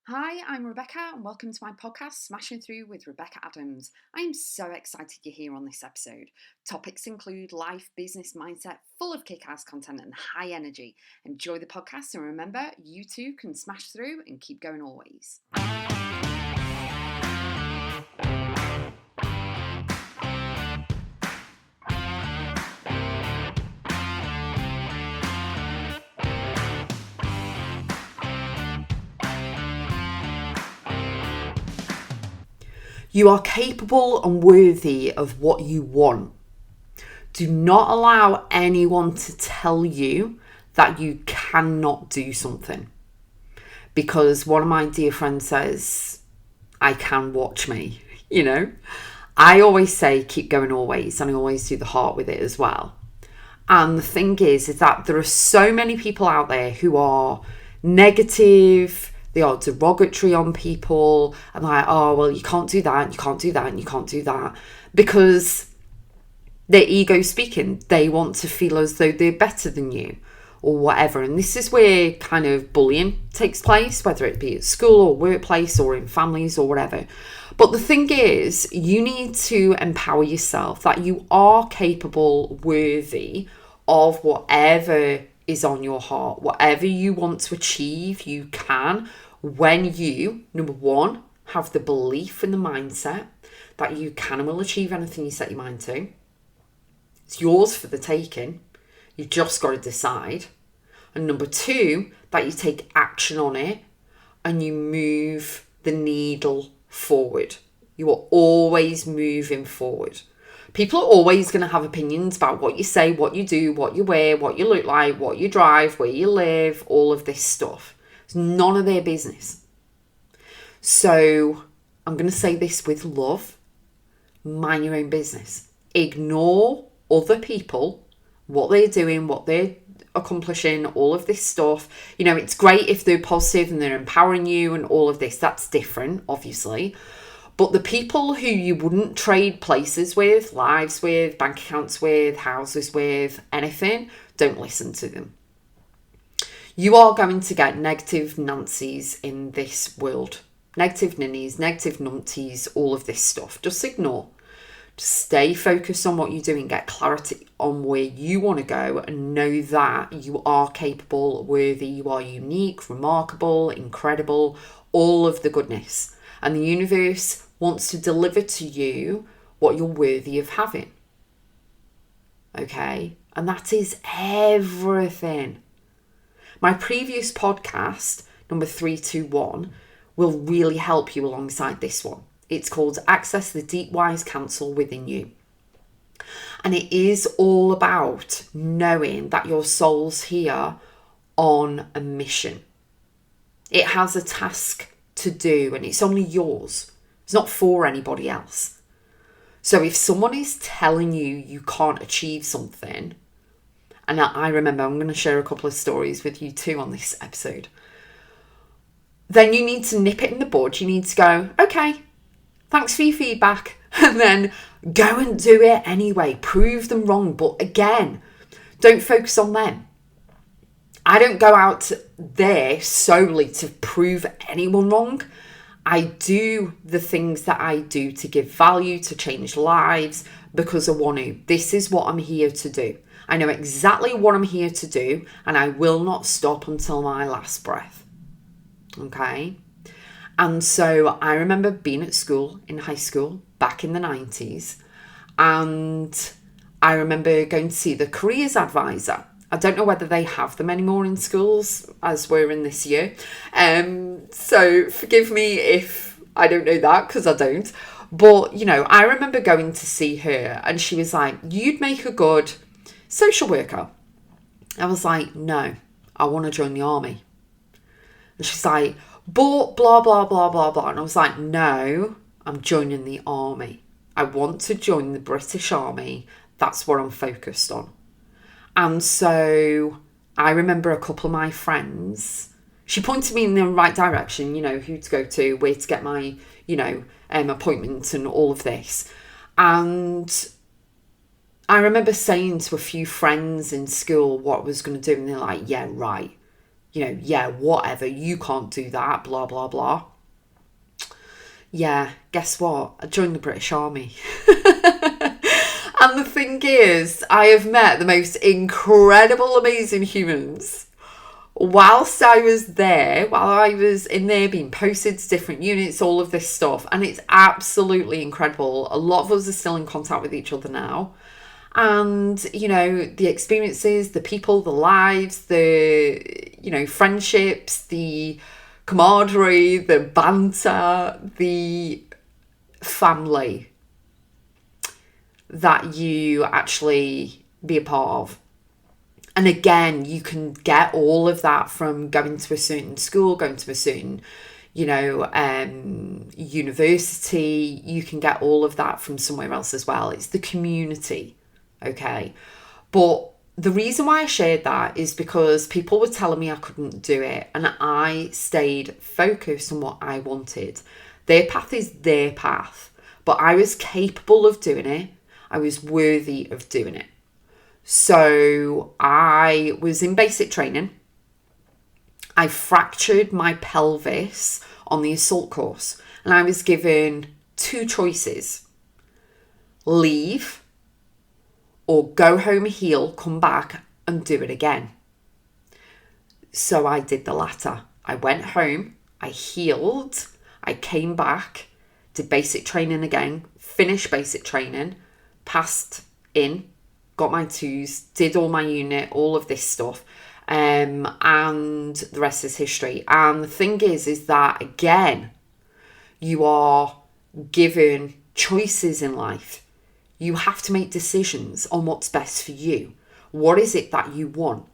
Hi, I'm Rebecca and welcome to my podcast, Smashing Through with Rebecca Adams. I am so excited you're here on this episode. Topics include life, business, mindset, full of kick-ass content and high energy. Enjoy the podcast and remember, you too can smash through and keep going always. You are capable and worthy of what you want. Do not allow anyone to tell you that you cannot do something. Because one of my dear friends says, I can, watch me, I always say keep going always, and I always do the heart with it as well. And the thing is that there are so many people out there who are negative, they are derogatory on people, and like, oh, well, you can't do that, you can't do that, and you can't do that. Because their ego speaking, they want to feel as though they're better than you or whatever. And this is where kind of bullying takes place, whether it be at school or workplace or in families or whatever. But the thing is, you need to empower yourself that you are capable, worthy of whatever is on your heart. Whatever you want to achieve, you can, when you, number one, have the belief and the mindset that you can and will achieve anything you set your mind to. It's yours for the taking. You've just got to decide. And number two, that you take action on it and you move the needle forward. You are always moving forward. People are always going to have opinions about what you say, what you do, what you wear, what you look like, what you drive, where you live, all of this stuff. It's none of their business. So I'm going to say this with love. Mind your own business. Ignore other people, what they're doing, what they're accomplishing, all of this stuff. It's great if they're positive and they're empowering you and all of this. That's different, obviously. But the people who you wouldn't trade places with, lives with, bank accounts with, houses with, anything, don't listen to them. You are going to get negative Nancys in this world. Negative ninnies, negative numpties, all of this stuff. Just ignore. Just stay focused on what you're doing, get clarity on where you want to go, and know that you are capable, worthy, you are unique, remarkable, incredible, all of the goodness. And the universe wants to deliver to you what you're worthy of having. Okay? And that is everything. My previous podcast, number 321, will really help you alongside this one. It's called Access the Deep Wise Counsel Within You. And it is all about knowing that your soul's here on a mission. It has a task to do and it's only yours. It's not for anybody else. So if someone is telling you you can't achieve something, and I remember I'm going to share a couple of stories with you too on this episode, then you need to nip it in the bud. You need to go, okay, thanks for your feedback, and then go and do it anyway. Prove them wrong. But again, don't focus on them. I don't go out there solely to prove anyone wrong. I do the things that I do to give value, to change lives, because I want to. This is what I'm here to do. I know exactly what I'm here to do, and I will not stop until my last breath. Okay? And so I remember being at school, in high school, back in the 90s, and I remember going to see the careers advisor. I don't know whether they have them anymore in schools, as we're in this year. So forgive me if I don't know that, because I don't. But, I remember going to see her, and she was like, you'd make a good social worker. I was like, no, I want to join the army. And she's like, but blah, blah, blah, blah, blah. And I was like, no, I'm joining the army. I want to join the British Army. That's what I'm focused on. And so I remember a couple of my friends, she pointed me in the right direction, who to go to, where to get my, appointment and all of this. And I remember saying to a few friends in school what I was going to do. And they're like, yeah, right. yeah, whatever, you can't do that, blah, blah, blah. Yeah, guess what? I joined the British Army. And the thing is, I have met the most incredible, amazing humans whilst I was there, while I was in there being posted to different units, all of this stuff. And it's absolutely incredible. A lot of us are still in contact with each other now. And, the experiences, the people, the lives, the, friendships, the camaraderie, the banter, the family that you actually be a part of. And again, you can get all of that from going to a certain school, going to a certain, university. You can get all of that from somewhere else as well. It's the community, okay? But the reason why I shared that is because people were telling me I couldn't do it, and I stayed focused on what I wanted. Their path is their path, but I was capable of doing it. I was worthy of doing it. So I was in basic training. I fractured my pelvis on the assault course, and I was given 2 choices: leave or go home, heal, come back and do it again. So I did the latter. I went home, I healed, I came back, did basic training again, finished basic training, passed in, got my 2s, did all my unit, all of this stuff, and the rest is history. And the thing is that, again, you are given choices in life. You have to make decisions on what's best for you. What is it that you want?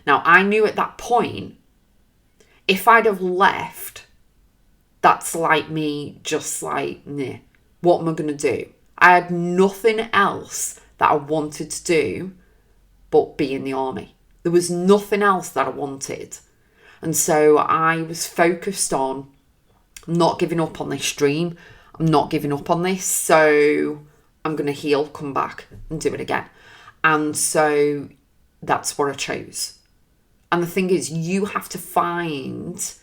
Now, I knew at that point, if I'd have left, that's like me just like, nah, what am I going to do? I had nothing else that I wanted to do but be in the army. There was nothing else that I wanted. And so I was focused on not giving up on this dream. I'm not giving up on this. So I'm going to heal, come back and do it again. And so that's what I chose. And the thing is, you have to find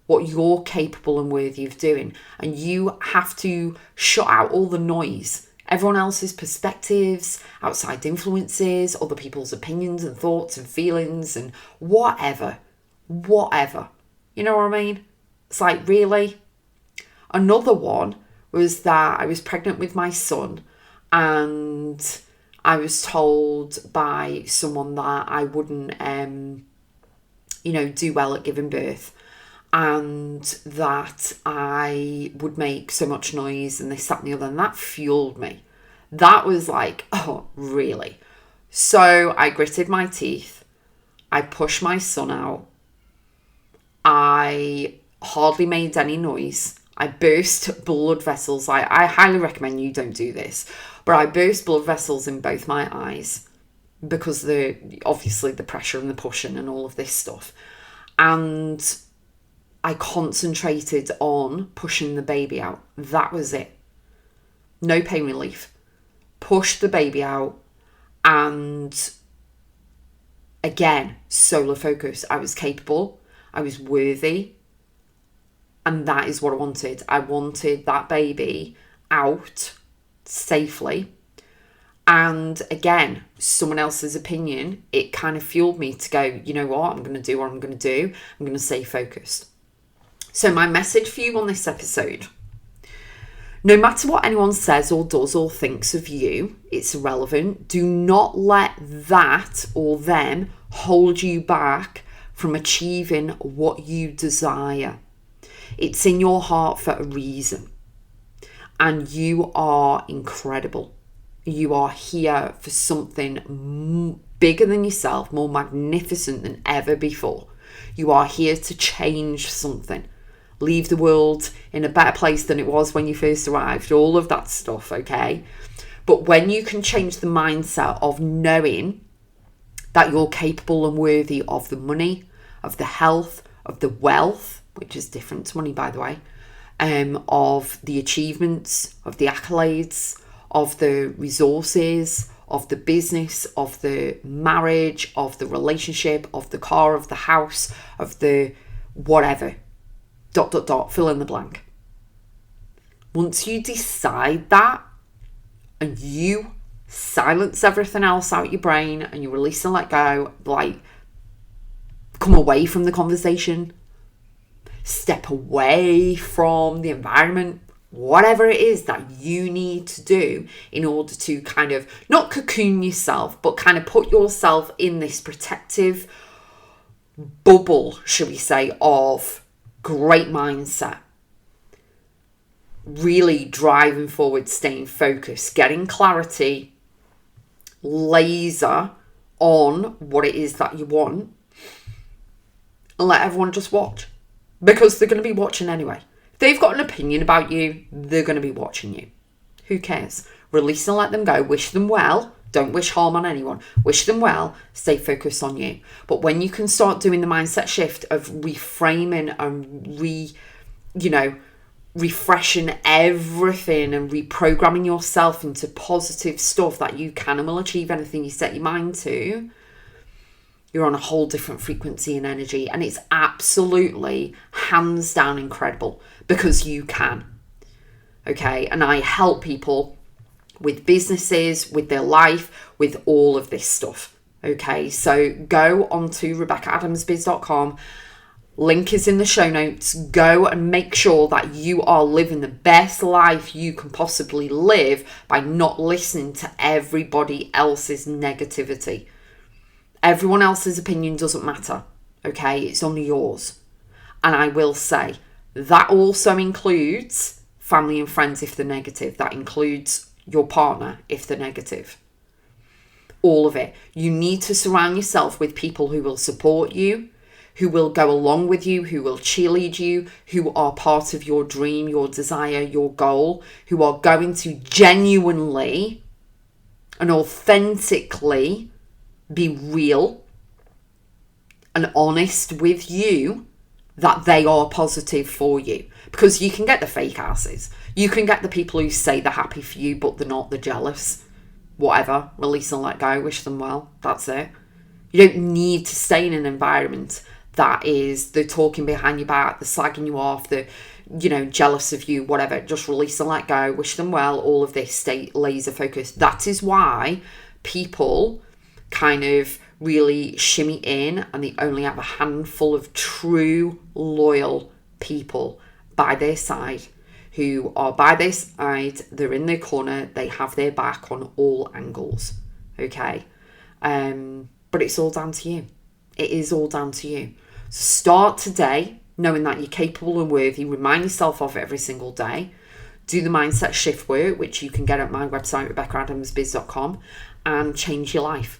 what you're capable and worthy of doing. And you have to shut out all the noise. Everyone else's perspectives, outside influences, other people's opinions and thoughts and feelings and whatever. You know what I mean? It's like, really? Another one was that I was pregnant with my son, and I was told by someone that I wouldn't, do well at giving birth, and that I would make so much noise and this, that and the other, and that fueled me. That was like, oh, really? So I gritted my teeth. I pushed my son out. I hardly made any noise. I burst blood vessels. I highly recommend you don't do this, but I burst blood vessels in both my eyes because obviously the pressure and the pushing and all of this stuff. And I concentrated on pushing the baby out. That was it. No pain relief. Pushed the baby out, and again, solar focus. I was capable. I was worthy. And that is what I wanted. I wanted that baby out safely. And again, someone else's opinion, it kind of fueled me to go, you know what, I'm going to do what I'm going to do. I'm going to stay focused. So my message for you on this episode: no matter what anyone says or does or thinks of you, it's irrelevant. Do not let that or them hold you back from achieving what you desire. It's in your heart for a reason. And you are incredible. You are here for something bigger than yourself, more magnificent than ever before. You are here to change something. Leave the world in a better place than it was when you first arrived. All of that stuff, okay? But when you can change the mindset of knowing that you're capable and worthy of the money, of the health, of the wealth, which is different to money, by the way, of the achievements, of the accolades, of the resources, of the business, of the marriage, of the relationship, of the car, of the house, of the whatever. ... fill in the blank. Once you decide that and you silence everything else out your brain and you release and let go, like, come away from the conversation, step away from the environment, whatever it is that you need to do in order to kind of not cocoon yourself, but kind of put yourself in this protective bubble, should we say, of great mindset. Really driving forward, staying focused, getting clarity, laser on what it is that you want, and let everyone just watch. Because they're going to be watching anyway. If they've got an opinion about you, they're going to be watching you. Who cares? Release and let them go. Wish them well. Don't wish harm on anyone. Wish them well. Stay focused on you. But when you can start doing the mindset shift of reframing and refreshing everything and reprogramming yourself into positive stuff that you can and will achieve anything you set your mind to, you're on a whole different frequency and energy. And it's absolutely hands down incredible because you can. Okay. And I help people with businesses, with their life, with all of this stuff. Okay. So go onto RebeccaAdamsBiz.com. Link is in the show notes. Go and make sure that you are living the best life you can possibly live by not listening to everybody else's negativity. Everyone else's opinion doesn't matter, okay? It's only yours. And I will say, that also includes family and friends if they're negative. That includes your partner if they're negative. All of it. You need to surround yourself with people who will support you, who will go along with you, who will cheerlead you, who are part of your dream, your desire, your goal, who are going to genuinely and authentically be real and honest with you that they are positive for you. Because you can get the fake asses. You can get the people who say they're happy for you, but they're not, they're jealous. Whatever. Release and let go. Wish them well. That's it. You don't need to stay in an environment that is, they're talking behind your back, they're slagging you off, they're, jealous of you, whatever. Just release and let go. Wish them well. All of this. Stay laser focused. That is why people kind of really shimmy in and they only have a handful of true loyal people by their side who are by their side, they're in their corner, they have their back on all angles. Okay. But it's all down to you. It is all down to you. So start today knowing that you're capable and worthy. Remind yourself of it every single day. Do the mindset shift work, which you can get at my website, RebeccaAdamsBiz.com, and change your life.